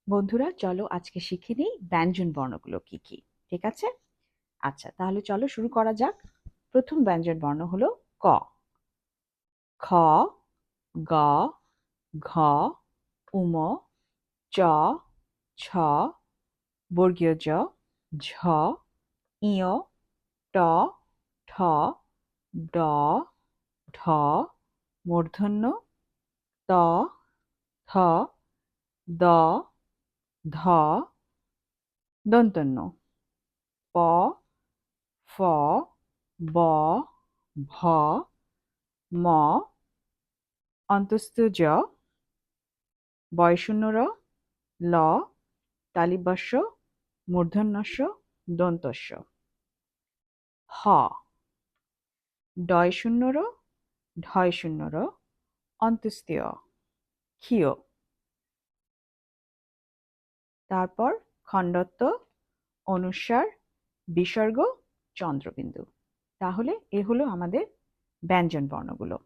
বন্ধুরা চলো আজকে শিখে নিই ব্যঞ্জন বর্ণগুলো কি কি। ঠিক আছে? আচ্ছা, তাহলে চলো শুরু করা যাক। প্রথম ব্যঞ্জন বর্ণ হলো ক। খ, গ, ঘ, উম, চ, ছ, বর্গীয় জ, ঝ, ইয়, ট, ঠ, ড, ঢ, মূর্ধন্য, ত, থ, দ, ধ, দন্তন্য, প, ফ, ব, ভ, ম, অন্তস্থ জ, বয়শূন্য র, ল, তালিবস্য, মূর্ধন্যস্য, দন্তস্য। হ, ডয়শূন্য র, ঢয়শূন্য র, অন্তস্তীয়, ক্ষীয়। তারপর খণ্ডত্ব, অনুস্বার, বিসর্গ, চন্দ্রবিন্দু। তাহলে এ হলো আমাদের ব্যঞ্জন বর্ণগুলো।